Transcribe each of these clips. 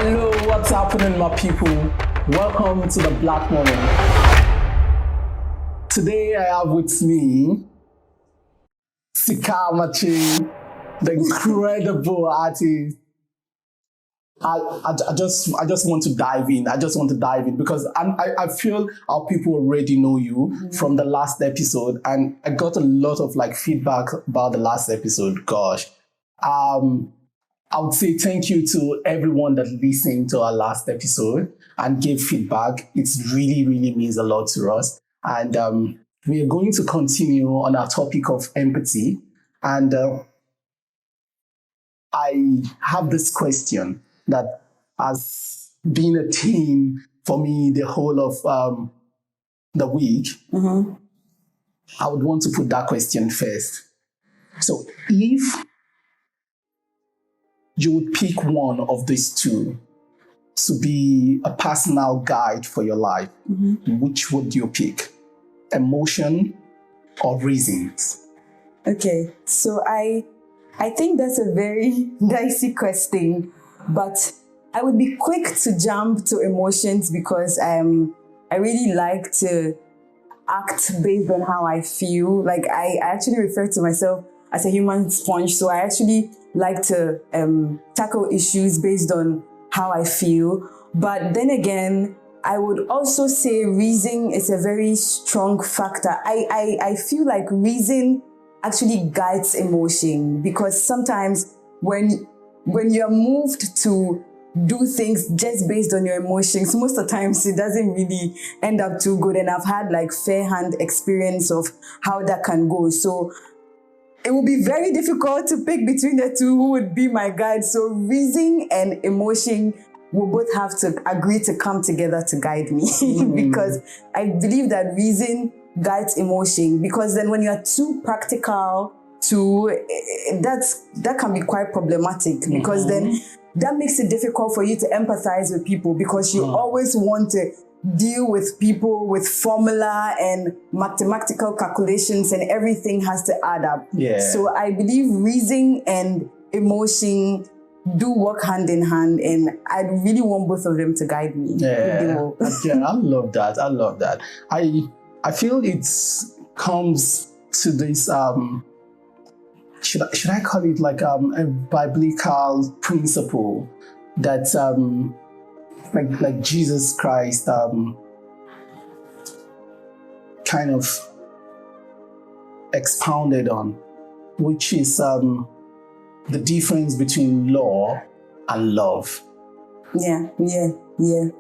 Hello, what's happening, my people? Welcome to the Blac Moment. Today I have with me Sika Amakye, the incredible artist. I just want to dive in. Because I feel our people already know you from the last episode, and I got a lot of feedback about the last episode. Gosh, I would say thank you to everyone that listened to our last episode and gave feedback. It's really means a lot to us, and we are going to continue on our topic of empathy, and I have this question that has been a theme for me the whole of the week. I would want to put that question first. So if you would pick one of these two to be a personal guide for your life, which would you pick? Emotion or reasons? Okay, so I think that's a very dicey question, but I would be quick to jump to emotions because I really like to act based on how I feel. Like I actually refer to myself as a human sponge, so I actually like to tackle issues based on how I feel. But then again, I would also say reason is a very strong factor. I feel like reason actually guides emotion, because sometimes when you're moved to do things just based on your emotions, most of the times it doesn't really end up too good. And I've had fair hand experience of how that can go. So it would be very difficult to pick between the two who would be my guide. So reason and emotion will both have to agree to come together to guide me because I believe that reason guides emotion, because then when you're too practical that can be quite problematic, because then that makes it difficult for you to empathize with people, because you always want to deal with people with formula and mathematical calculations, and everything has to add up. So I believe reason and emotion do work hand in hand, and I really want both of them to guide me. I love that. I feel it comes to this should I call it a biblical principle that like Jesus Christ kind of expounded on, which is the difference between law and love. Yeah.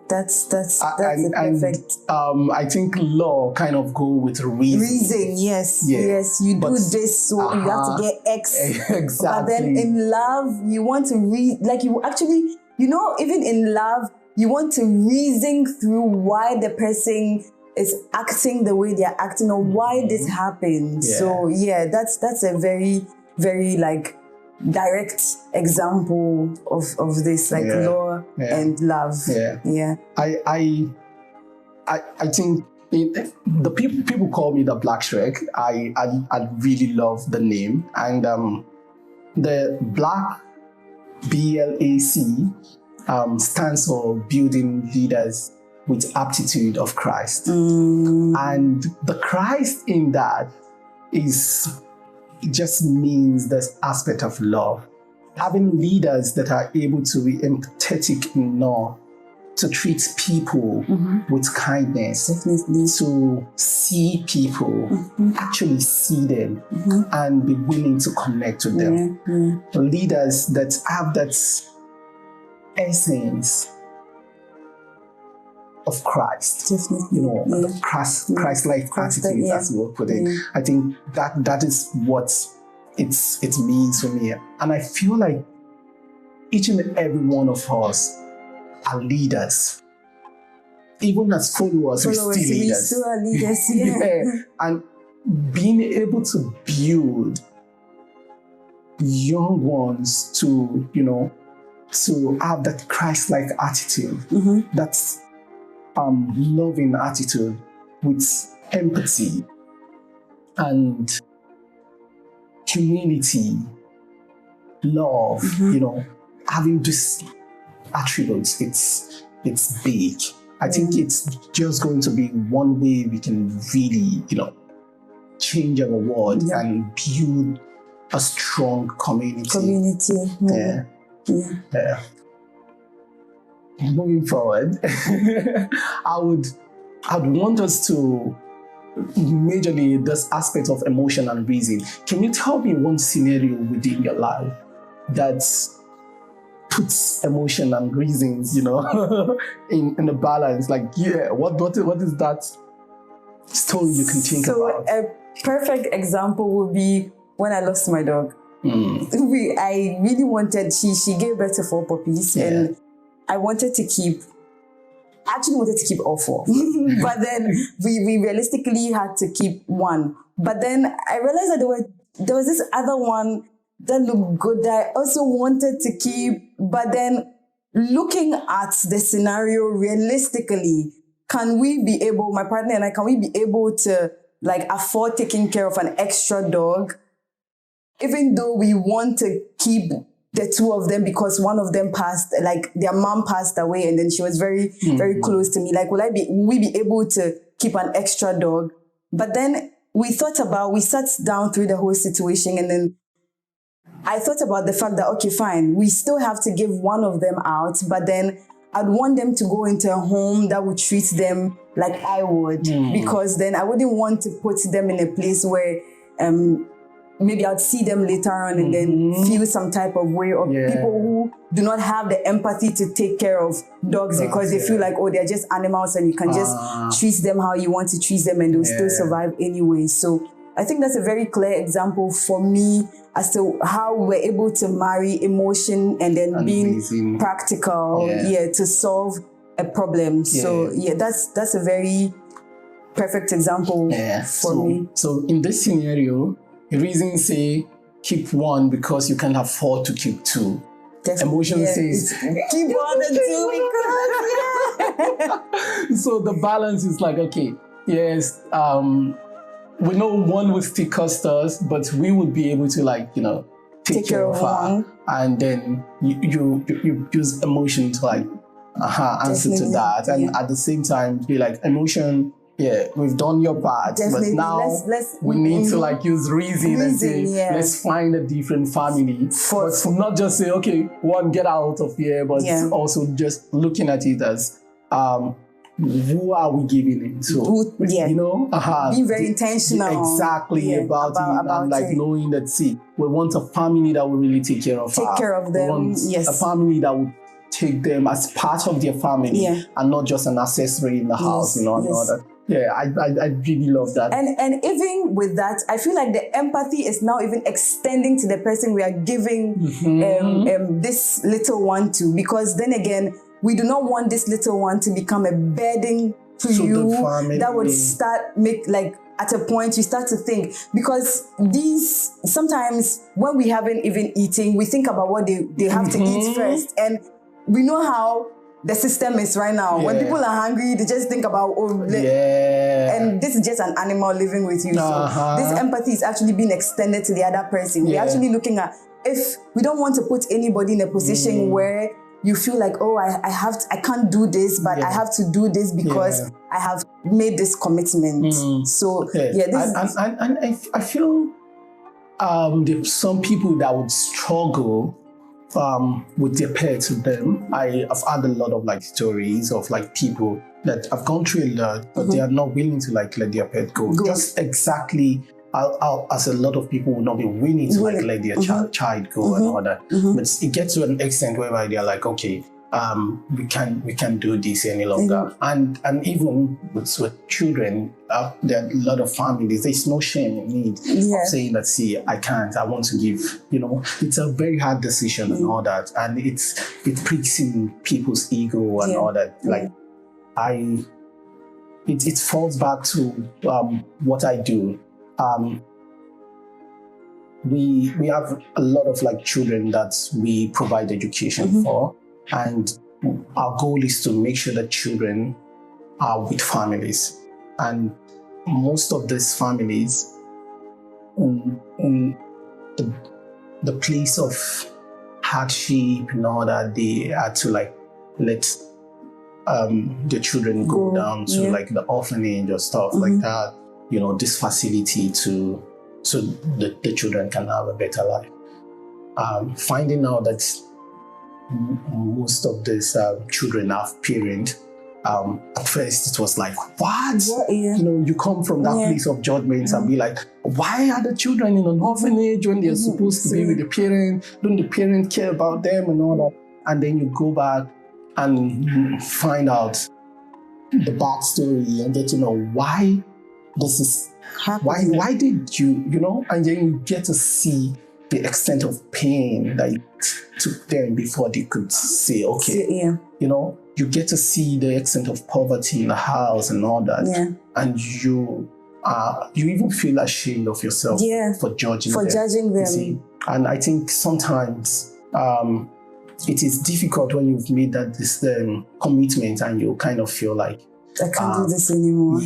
That's perfect. I think law kind of go with reason. Yes. You do this, so you have to get X. Exactly. But then in love, you want to even in love, you want to reason through why the person is acting the way they're acting, or why this happened. So that's a very, very direct example of this law and love. I think the people call me the Black Shrek. I really love the name, and the Black, BLAC, stands for building leaders with aptitude of Christ, and the Christ in that it just means this aspect of love. Having leaders that are able to be empathetic enough to treat people with kindness, definitely, to see people, actually see them, and be willing to connect with them. Leaders that have that essence of Christ, definitely, the Christ-like attitude, as you would put it. I think that is what it means for me, and I feel like each and every one of us are leaders. Even as followers, we're still are leaders. And being able to build young ones to have that Christ-like attitude, that's loving attitude with empathy and humility, love, having this attributes, it's big. I think it's just going to be one way we can really, change our world and build a strong community. Yeah. Moving forward, I'd want us to majorly this aspect of emotion and reason. Can you tell me one scenario within your life that puts emotion and reasons, in a balance? Like, what is that story you can think about? So a perfect example would be when I lost my dog. I really wanted, she gave birth to 4 puppies, and I wanted to keep all 4. But then we realistically had to keep 1. But then I realized that there was this other one that looked good that I also wanted to keep. But then looking at the scenario realistically, my partner and I, can we be able to afford taking care of an extra dog, even though we want to keep the 2 of them because one of them passed, their mom passed away, and then she was very, very close to me. Will we be able to keep an extra dog? But then we sat down through the whole situation, and then I thought about the fact that, okay, fine, we still have to give one of them out, but then I'd want them to go into a home that would treat them like I would, because then I wouldn't want to put them in a place where maybe I'd see them later on and then feel some type of way, or people who do not have the empathy to take care of dogs because they feel like, they're just animals and you can just treat them how you want to treat them and they'll still survive anyway. So I think that's a very clear example for me as to how we're able to marry emotion and then being reason. Practical to solve a problem. So that's a very perfect example for me. So in this scenario, the reason say keep 1 because you can afford to keep 2. Definitely. Emotion says keep 1 and 2 because So the balance is okay, yes, we know 1 will still cost us, but we would be able to take care of her, and then you use emotion to answer to that, and at the same time be emotion. Yeah, we've done your part, but now we need to use reason and say, let's find a different family. But not just say, okay, 1, get out of here, but also just looking at it as, who are we giving it to? Being very intentional. Exactly, about it, and knowing that, we want a family that will really take care of them. We want a family that will take them as part of their family and not just an accessory in the house, and all that. Yeah, I really love that. And even with that, I feel like the empathy is now even extending to the person we are giving this little one to, because then again, we do not want this little one to become a burden to you that would at a point you start to think, because these sometimes when we haven't even eaten, we think about what they have to eat first, and we know how the system is right now. When people are hungry, they just think about, and this is just an animal living with you. So this empathy is actually being extended to the other person. We're actually looking at, if we don't want to put anybody in a position where you feel like, I can't do this, but I have to do this because I have made this commitment. So I feel there's some people that would struggle with their pets with them. I've had a lot of stories of people that have gone through a lot, but they are not willing to let their pet go. Just exactly as a lot of people would not be willing to let their child go and all that. But it gets to an extent whereby they're okay, we can't do this any longer. And even with children, there are a lot of families, there's no shame in need of saying that, I can't, I want to give, it's a very hard decision and all that. And it pricks in people's ego and all that. It falls back to what I do. We have a lot of children that we provide education for, and our goal is to make sure that children are with families, and most of these families in the place of hardship and all that, they had to like let the children go down to like the orphanage or stuff like that. You know, this facility so the children can have a better life. Finding out that most of these children have parents. At first, it was like, what? You know, you come from that place of judgment and be like, why are the children in an orphanage when they're supposed to be with the parent? Don't the parent care about them and all that? And then you go back and find out the backstory and get to know why this is happening. Why did you know? And then you get to see the extent of pain that it took them before they could say, okay, you know, you get to see the extent of poverty in the house and all that. And you even feel ashamed of yourself for judging them. You see? And I think sometimes it is difficult when you've made that this commitment and you kind of feel like, I can't do this anymore.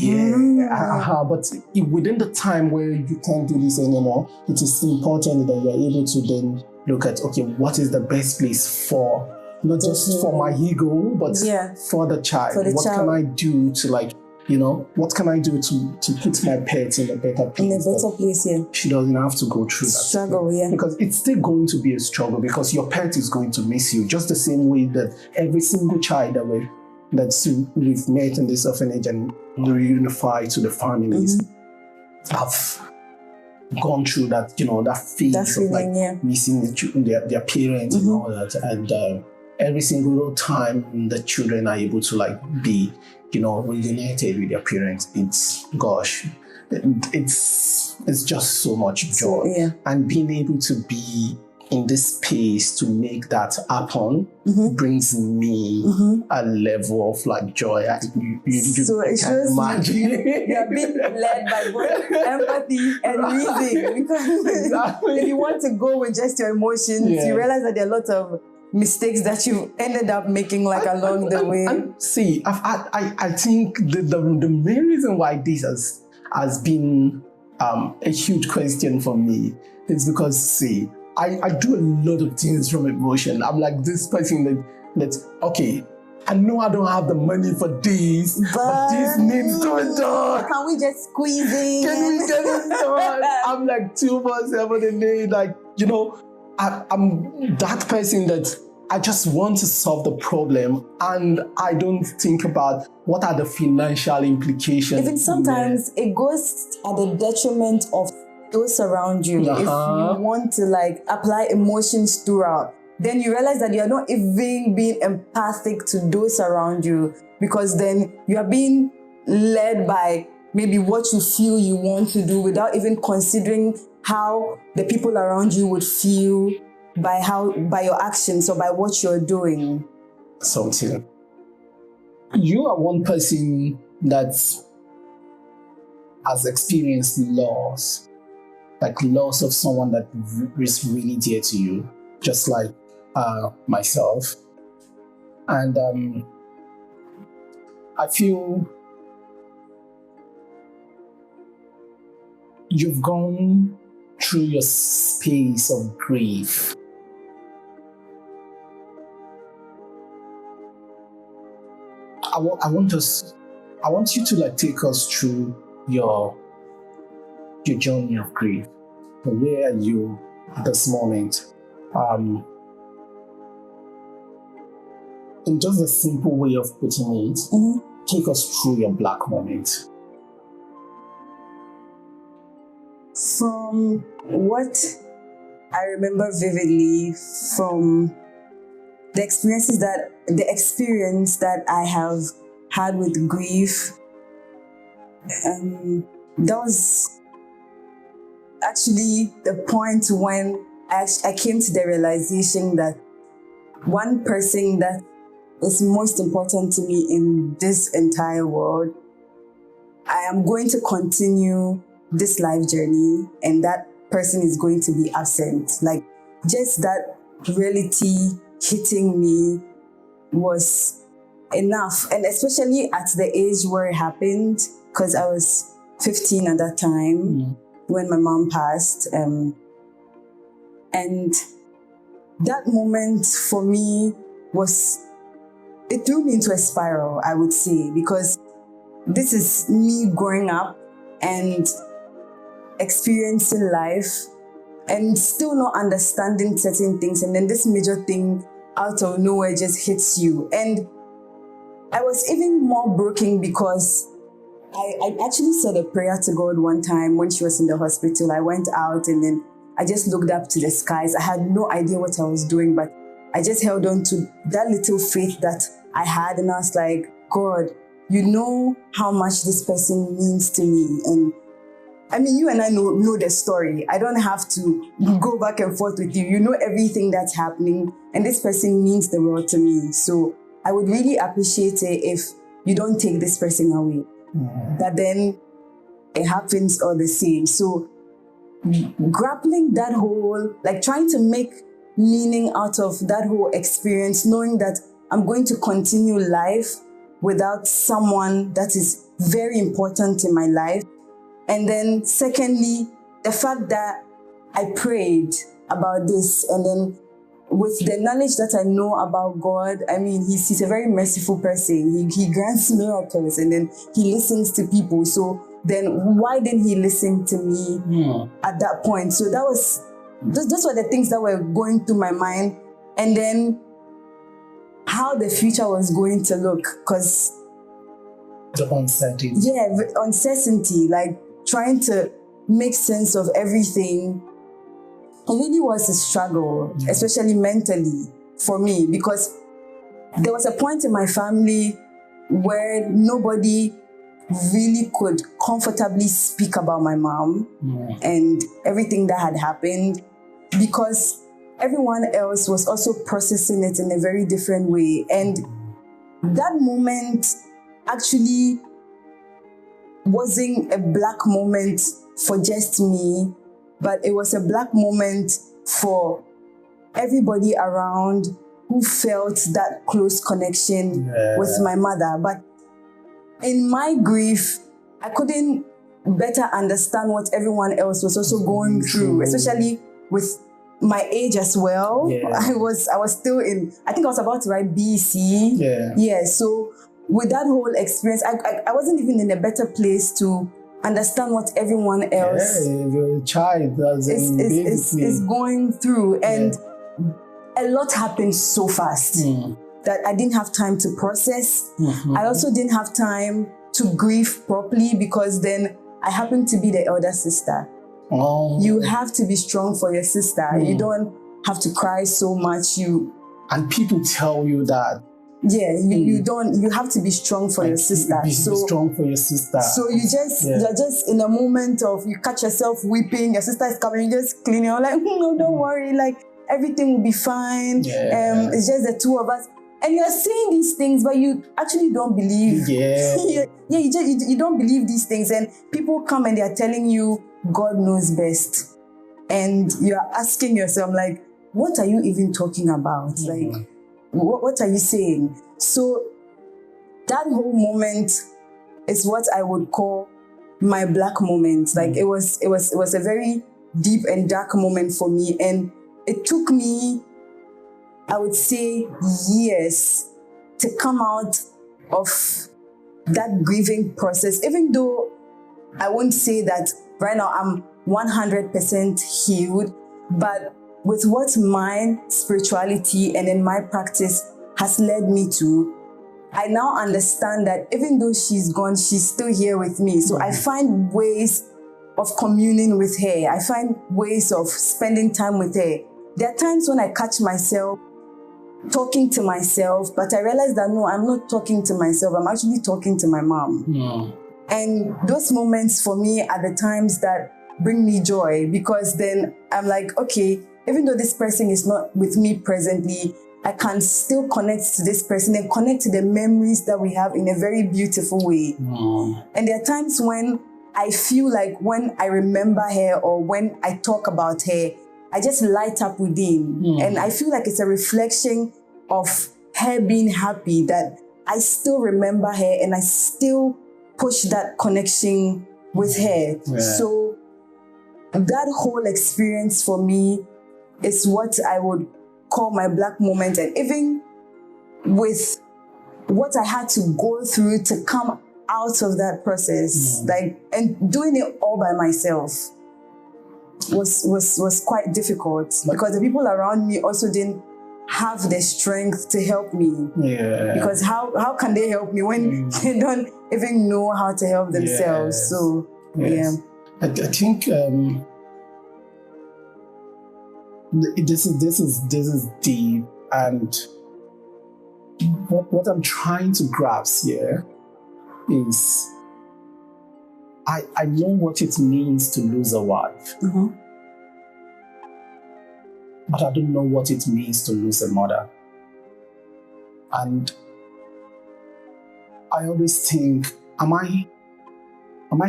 But within the time where you can't do this anymore, it is important that you're able to then look at, okay, what is the best place for, not just for my ego, but for the child. What can I do to like, you know, what can I do to put my pet in a better place? In a better place, She doesn't have to go through that struggle, because it's still going to be a struggle because your pet is going to miss you just the same way that every single child that we've met in this orphanage and reunified to the families have gone through that, you know, that phase of like missing their parents and all that. And every single time the children are able to like be, you know, reunited with their parents, it's just so much joy. And being able to be in this space to make that happen brings me a level of like joy. So it shows imagine. You are being led by both empathy and reason, because if you want to go with just your emotions, you realize that there are lots of mistakes that you ended up making like along the way. See, I think the main reason why this has been a huge question for me is because, see, I do a lot of things from emotion. I'm like this person that's okay, I know I don't have the money for this, but this needs to be done. Can we just squeeze in? Can we get it done? I'm like 2-4-7 a day. Like, you know, I'm that person that I just want to solve the problem and I don't think about what are the financial implications. Even sometimes it goes at the detriment of those around you. If you want to like apply emotions throughout, then you realize that you're not even being empathic to those around you, because then you are being led by maybe what you feel you want to do without even considering how the people around you would feel by your actions or by what you're doing. Something. You are one person that has experienced loss, like loss of someone that is really dear to you, just like myself. And I feel you've gone through your space of grief. I want you to like take us through your journey of grief. Where are you at this moment? In just a simple way of putting it, take us through your Blac Moment. From what I remember vividly from the experience that I have had with grief, that was actually the point when I came to the realization that one person that is most important to me in this entire world, I am going to continue this life journey and that person is going to be absent. Like, just that reality hitting me was enough. And especially at the age where it happened, because I was 15 at that time when my mom passed. And that moment for me it threw me into a spiral, I would say, because this is me growing up and experiencing life and still not understanding certain things, and then this major thing out of nowhere just hits you. And I was even more broken because I actually said a prayer to God one time when she was in the hospital. I went out and then I just looked up to the skies. I had no idea what I was doing, but I just held on to that little faith that I had, and I was like, God, you know how much this person means to me. And I mean, you and I know the story. I don't have to go back and forth with you. You know everything that's happening, and this person means the world to me. So I would really appreciate it if you don't take this person away. But then it happens all the same. So grappling that whole, like trying to make meaning out of that whole experience, knowing that I'm going to continue life without someone that is very important in my life. And then secondly, the fact that I prayed about this, and then with the knowledge that I know about God, I mean, he's a very merciful person. He grants miracles, and then he listens to people. So then why didn't he listen to me at that point? So those were the things that were going through my mind. And then how the future was going to look, because the uncertainty. Yeah, uncertainty, like trying to make sense of everything. It really was a struggle, especially mentally for me, because there was a point in my family where nobody really could comfortably speak about my mom and everything that had happened, because everyone else was also processing it in a very different way. And that moment actually wasn't a black moment for just me, but it was a black moment for everybody around who felt that close connection with my mother. But in my grief, I couldn't better understand what everyone else was also going through, especially with my age as well. I was still I think I was about to write BC. So with that whole experience, I wasn't even in a better place to understand what everyone else your child is going through. And a lot happened so fast that I didn't have time to process. I also didn't have time to grieve properly, because then I happened to be the elder sister. You have to be strong for your sister. You don't have to cry so much. And people tell you that. You have to be strong for your sister. Be strong for your sister. So you're just in a moment of, you catch yourself weeping, your sister is coming, you just clean, you're like, no, don't worry, like everything will be fine. It's just the two of us. And you're saying these things, but you actually don't believe. You don't believe these things. And people come and they're telling you, God knows best. And you're asking yourself, like, what are you even talking about? Like, what are you saying? So that whole moment is what I would call my black moment. Like it was a very deep and dark moment for me. And it took me, I would say, years to come out of that grieving process, even though I won't say that right now I'm 100% healed, but with what my spirituality and in my practice has led me to, I now understand that even though she's gone, she's still here with me. So I find ways of communing with her. I find ways of spending time with her. There are times when I catch myself talking to myself, but I realize that no, I'm not talking to myself. I'm actually talking to my mom. And those moments for me are the times that bring me joy, because then I'm like, okay, even though this person is not with me presently, I can still connect to this person and connect to the memories that we have in a very beautiful way. And there are times when I feel like when I remember her or when I talk about her, I just light up within. And I feel like it's a reflection of her being happy that I still remember her and I still push that connection with her. So that whole experience for me is what I would call my Blac Moment, and even with what I had to go through to come out of that process, like, and doing it all by myself was quite difficult, because the people around me also didn't have the strength to help me. Yeah. Because how can they help me when they don't even know how to help themselves? Yes. So Yes. I think this is deep, and what I'm trying to grasp here is I know what it means to lose a wife, but I don't know what it means to lose a mother. And I always think, am I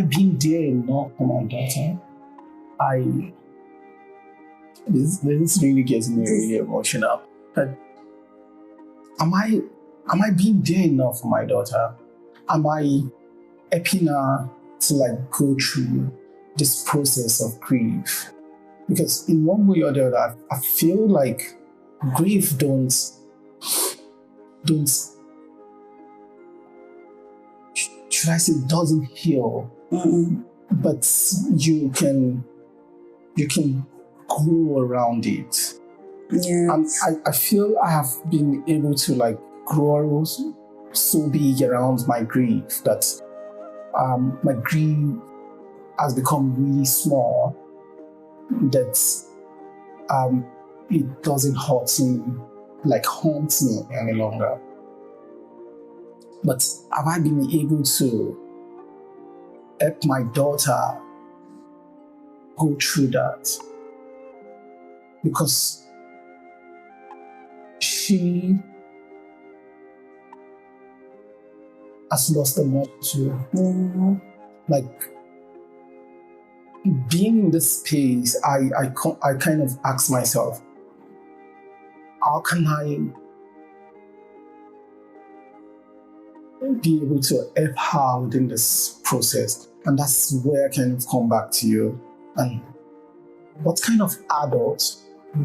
being there enough for my daughter? This really gets me really emotional. But am I being there enough for my daughter? Am I helping her to like go through this process of grief? Because in one way or the other, I feel like grief don't should I say doesn't heal, but you can grow around it. yeah. And I feel I have been able to like grow so big around my grief that my grief has become really small, that it doesn't haunt me any longer. But have I been able to help my daughter go through that? Because she has lost a lot too. Like, being in this space, I kind of ask myself, how can I be able to help her within this process? And that's where I kind of come back to you. And what kind of adult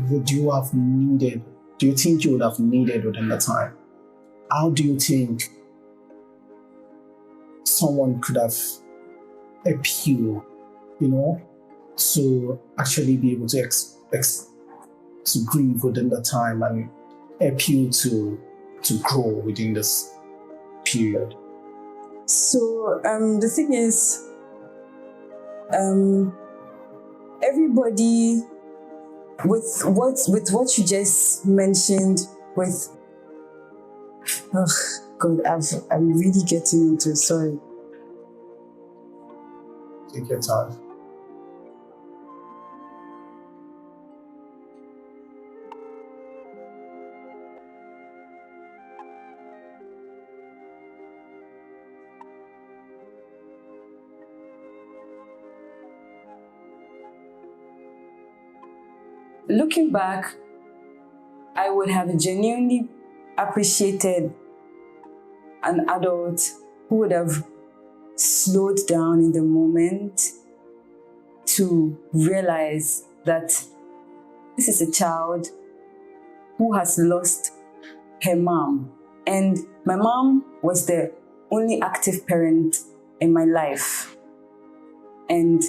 would you have needed? Do you think you would have needed within the time? How do you think someone could have helped you, to actually be able to to grieve within the time and help you to grow within this period? So the thing is, everybody, with what you just mentioned, with God, I'm really getting into it. Sorry. Take your time. Looking back, I would have genuinely appreciated an adult who would have slowed down in the moment to realize that this is a child who has lost her mom. And my mom was the only active parent in my life. And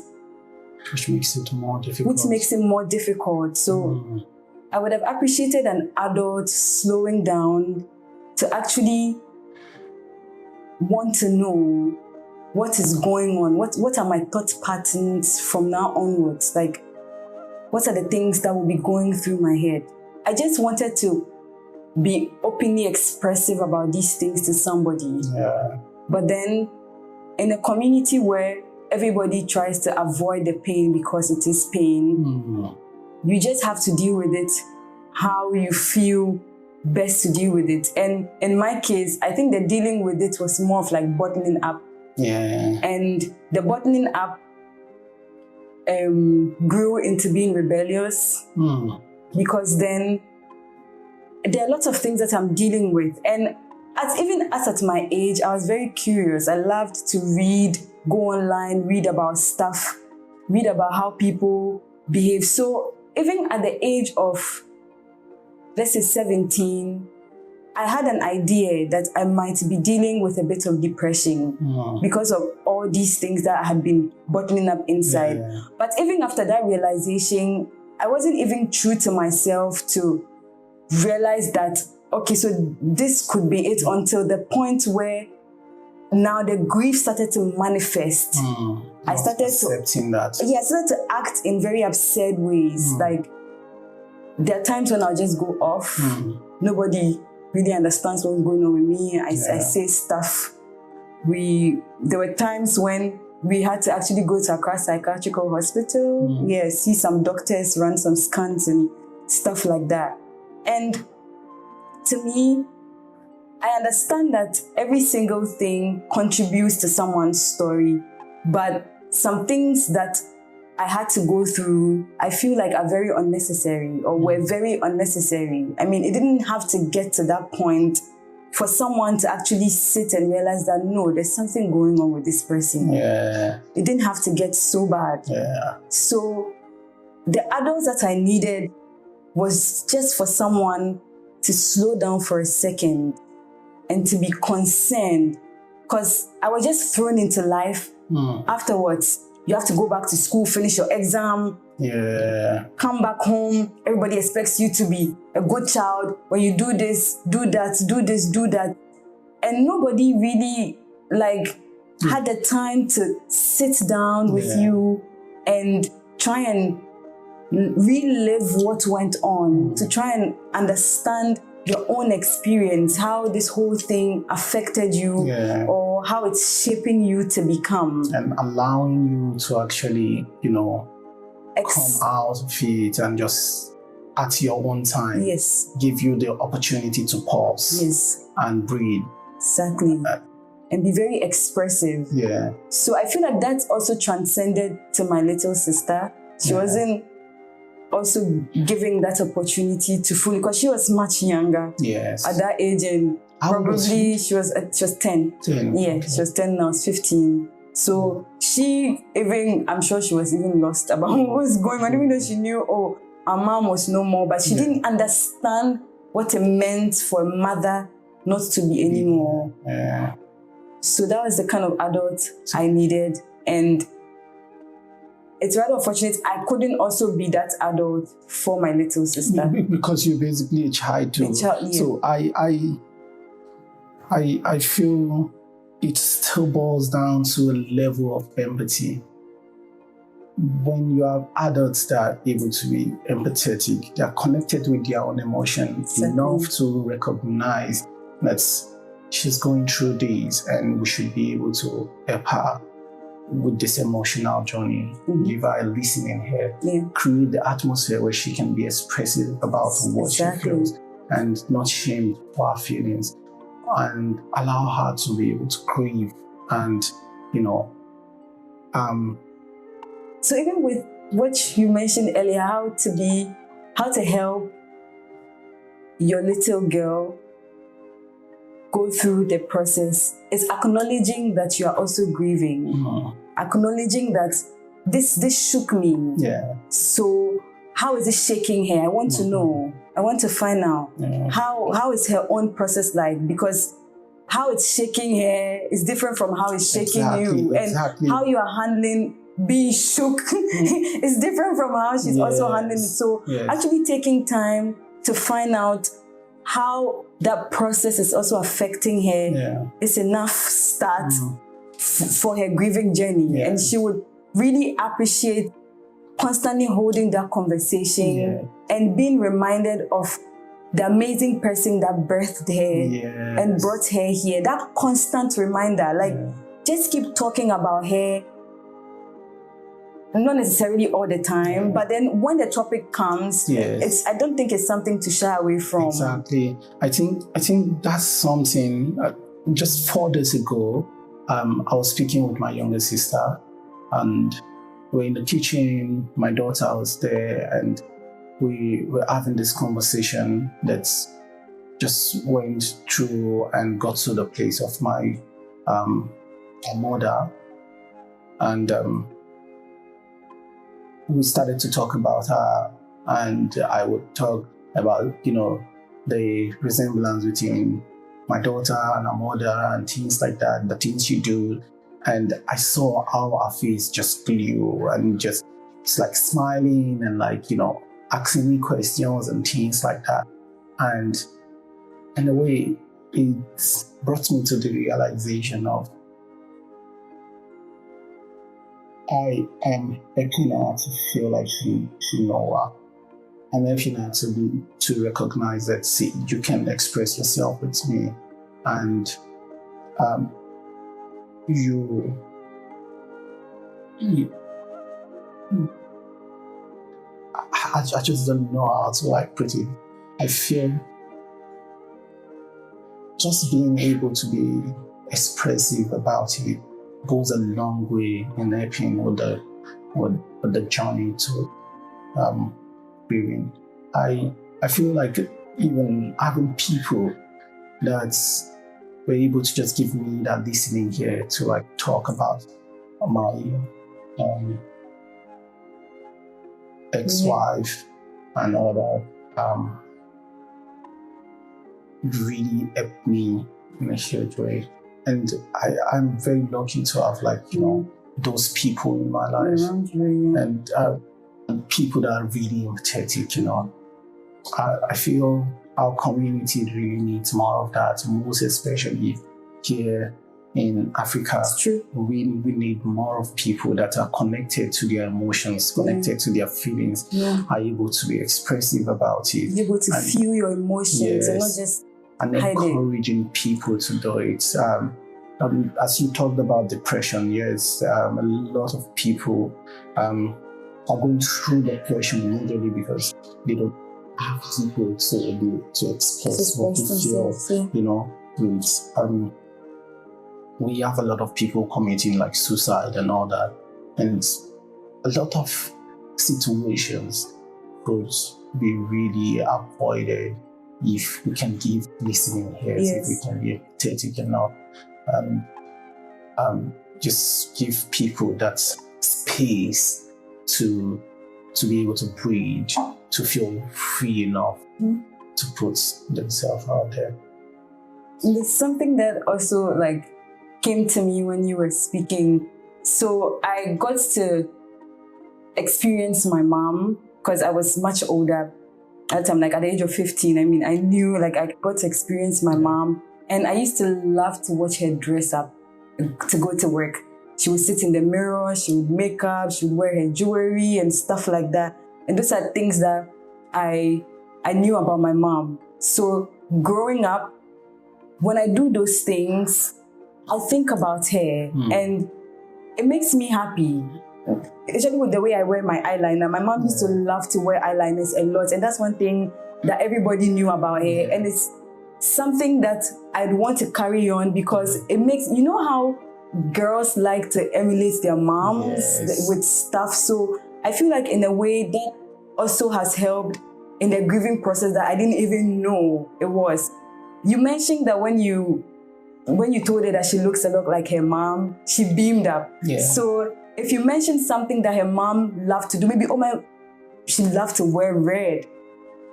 which makes it more difficult. So I would have appreciated an adult slowing down to actually want to know what is going on. What are my thought patterns from now onwards? Like, what are the things that will be going through my head? I just wanted to be openly expressive about these things to somebody. Yeah. But then, in a community where everybody tries to avoid the pain because it is pain, you just have to deal with it how you feel best to deal with it. And in my case, I think the dealing with it was more of like bottling up. Yeah. And the bottling up grew into being rebellious, because then there are lots of things that I'm dealing with. And even at my age, I was very curious. I loved to read, go online, read about stuff, read about how people behave. So even at the age of let's say 17, I had an idea that I might be dealing with a bit of depression because of all these things that had been bottling up inside. Yeah. But even after that realization, I wasn't even true to myself to realize that, okay, so this could be it, until the point where now the grief started to manifest. I started accepting that. Yeah, I started to act in very absurd ways. Like, there are times when I'll just go off. Nobody really understands what's going on with me. I say stuff. There were times when we had to actually go to Accra Psychiatrical Hospital. See some doctors, run some scans and stuff like that. And to me, I understand that every single thing contributes to someone's story, but some things that I had to go through, I feel like are very unnecessary, or were very unnecessary. I mean, it didn't have to get to that point for someone to actually sit and realize that, no, there's something going on with this person. Yeah. It didn't have to get so bad. Yeah. So the adults that I needed was just for someone to slow down for a second and to be concerned, because I was just thrown into life. Afterwards, you have to go back to school, finish your exam, come back home. Everybody expects you to be a good child. When you do this, do that, do this, do that. And nobody really had the time to sit down with you and try and relive what went on, to try and understand your own experience, how this whole thing affected you, or how it's shaping you to become. And allowing you to actually, come out of it and just at your own time. Give you the opportunity to pause and breathe. Exactly. And be very expressive. So I feel like that's also transcended to my little sister. She wasn't also giving that opportunity to fully, because she was much younger at that age, and probably she was 10. Yeah, she was 10 now, I was 15. So I'm sure she was even lost about what was going on, even though she knew, our mom was no more, but she didn't understand what it meant for a mother not to be anymore. So that was the kind of adult I needed, and it's rather unfortunate I couldn't also be that adult for my little sister. Because you're basically a child too. So I feel it still boils down to a level of empathy. When you have adults that are able to be empathetic, they are connected with their own emotions enough to recognize that she's going through this and we should be able to help her with this emotional journey, give her a listening ear, create the atmosphere where she can be expressive about what she feels and not shamed for her feelings, and allow her to be able to grieve and, So even with what you mentioned earlier, how to help your little girl go through the process, is acknowledging that you are also grieving. Acknowledging that this shook me. So how is it shaking her? I want to know. I want to find out. How is her own process like? Because how it's shaking her is different from how it's shaking you. And how you are handling being shook is different from how she's also handling it. So actually taking time to find out how that process is also affecting her is enough start for her grieving journey. And she would really appreciate constantly holding that conversation and being reminded of the amazing person that birthed her and brought her here. That constant reminder, just keep talking about her, not necessarily all the time, but then when the topic comes, I don't think it's something to shy away from. Exactly. I think that's something. Just 4 days ago, I was speaking with my younger sister, and we're in the kitchen. My daughter was there, and we were having this conversation that just went through and got to the place of my mother, and we started to talk about her, and I would talk about, the resemblance between my daughter and her mother and things like that, the things she do. And I saw how her face just blew and just, it's like smiling and like, asking me questions and things like that. And in a way, it brought me to the realization of I am helping her to feel like she know her. I'm helping her to recognize that, see, you can express yourself with me, and you I just don't know how to like put it. I feel just being able to be expressive about it goes a long way in helping with the journey to grieving. I feel like even having people that were able to just give me that listening here to like talk about my ex-wife and all that really helped me in a huge way. And I'm very lucky to have like, those people in my life and people that are really empathetic, I feel our community really needs more of that, most especially here in Africa. It's true. We need more of people that are connected to their emotions, connected to their feelings, are able to be expressive about it. Be able to feel your emotions and not just and encouraging people to do it. As you talked about depression, yes, a lot of people are going through depression immediately because they don't have people to express what they feel, with we have a lot of people committing like suicide and all that, and a lot of situations could be really avoided if we can give listening ears, if we can be empathetic enough, just give people that space to be able to breathe, to feel free enough to put themselves out there. There's something that also like came to me when you were speaking. So I got to experience my mom because I was much older at the time, like at the age of 15. I mean, I knew like I got to experience my mom, and I used to love to watch her dress up to go to work. She would sit in the mirror, she would make up, she would wear her jewelry and stuff like that. And those are things that I knew about my mom. So growing up, when I do those things, I think about her and it makes me happy. Especially with the way I wear my eyeliner. My mom used to love to wear eyeliners a lot, and that's one thing that everybody knew about her. And it's something that I'd want to carry on because it makes, how girls like to emulate their moms with stuff. So I feel like in a way that also has helped in the grieving process that I didn't even know it was. You mentioned that when you told her that she looks a lot like her mom, she beamed up. So if you mentioned something that her mom loved to do, maybe, she loved to wear red,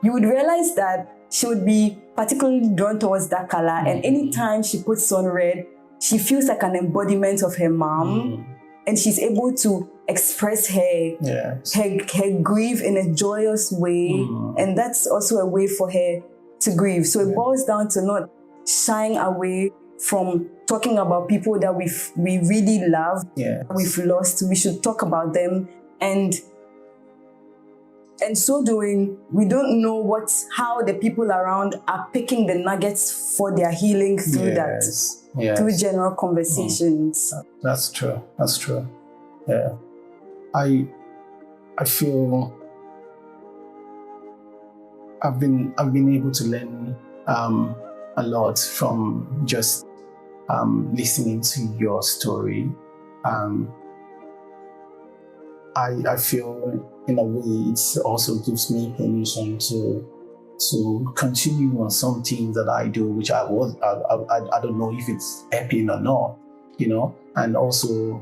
you would realize that she would be particularly drawn towards that color. And anytime she puts on red, she feels like an embodiment of her mom. And she's able to express her grief in a joyous way. And that's also a way for her to grieve. So it boils down to not shying away from talking about people that we really love, we've lost. We should talk about them, and so doing, we don't know how the people around are picking the nuggets for their healing through through general conversations. That's true. Yeah, I feel I've been able to learn a lot from just listening to your story. I feel in a way it also gives me permission to continue on some things that I do, which I don't know if it's helping or not, and also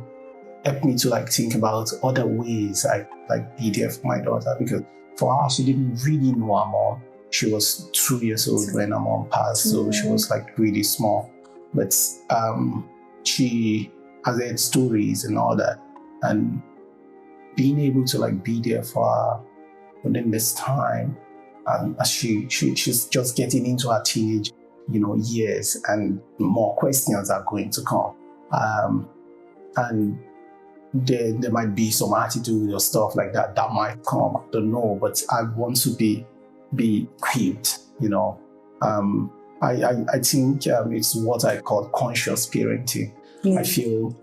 help me to like think about other ways I like be there for my daughter, because for her, she didn't really know her mom. she was 2 years old when her mom passed, so she was like really small. But she has heard stories and all that, and being able to like be there for her within this time, as she's just getting into her teenage, years, and more questions are going to come, and there might be some attitude or stuff like that might come. I don't know, but I want to be equipped. I think it's what I call conscious parenting. I feel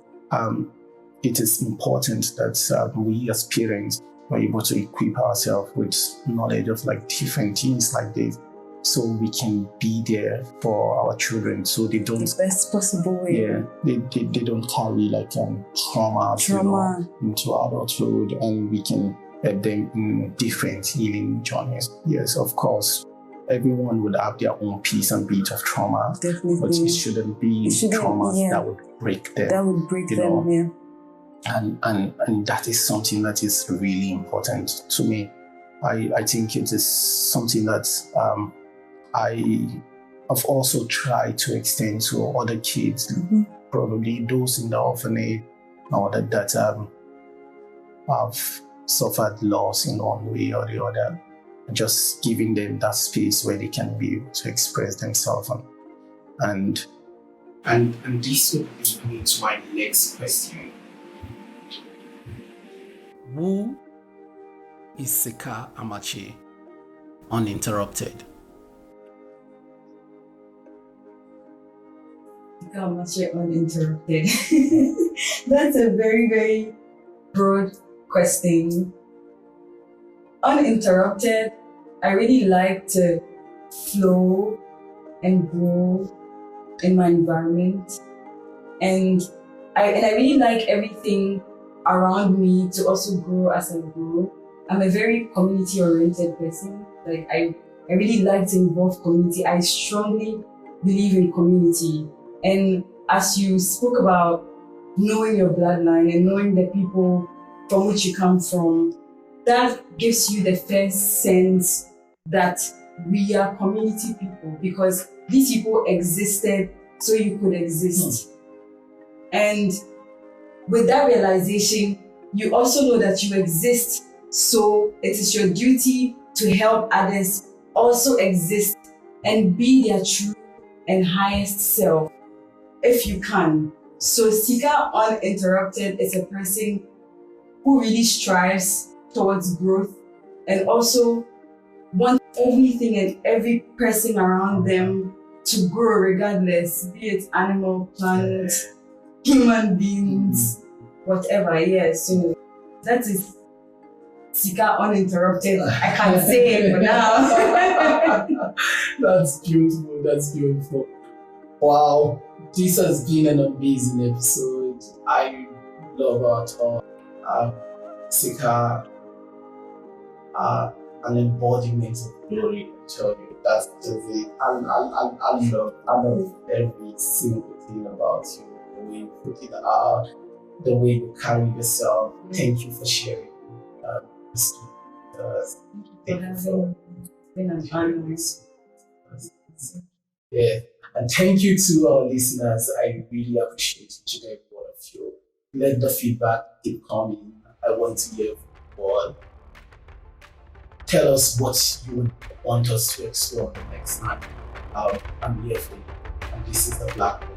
it is important that we as parents are able to equip ourselves with knowledge of like different things like this, so we can be there for our children, so they don't the best possible way. Yeah, they don't carry like trauma. Into adulthood, and we can help them in different healing journeys. Yes, of course, everyone would have their own piece and bit of trauma. Definitely. But it shouldn't be trauma that would break them. That would break them, yeah. And that is something that is really important to me. I think it is something that I've also tried to extend to other kids, probably those in the orphanage or that have suffered loss in one way or the other. Just giving them that space where they can be able to express themselves. And this will lead me to my next question. Who is Sika Amakye, uninterrupted? Sika Amakye, uninterrupted. That's a very, very broad question. Uninterrupted, I really like to flow and grow in my environment, and I really like everything around me to also grow as I grow. I'm a very community-oriented person. Like I really like to involve community. I strongly believe in community. And as you spoke about knowing your bloodline and knowing the people from which you come from, that gives you the first sense that we are community people, because these people existed so you could exist. And with that realization, you also know that you exist, so it is your duty to help others also exist and be their true and highest self, if you can. So Sika Uninterrupted is a person who really strives towards growth and also wants everything and every person around them to grow regardless, be it animal, plant, human beings, whatever. Yes, so that is Sika Uninterrupted. I can't say it for now. That's beautiful. That's beautiful. Wow, this has been an amazing episode. I love our talk. Sika, an embodiment of glory. I tell you, that's just it. I love every single thing about you. The way you put it out, the way you carry yourself. Thank you for sharing. Thank you for been an honor. Yeah, and thank you to our listeners. I really appreciate each and every one of you. Let the feedback keep coming. I want to hear more. Tell us what you would want us to explore the next time. I'm here for you. And this is the Blac Moment.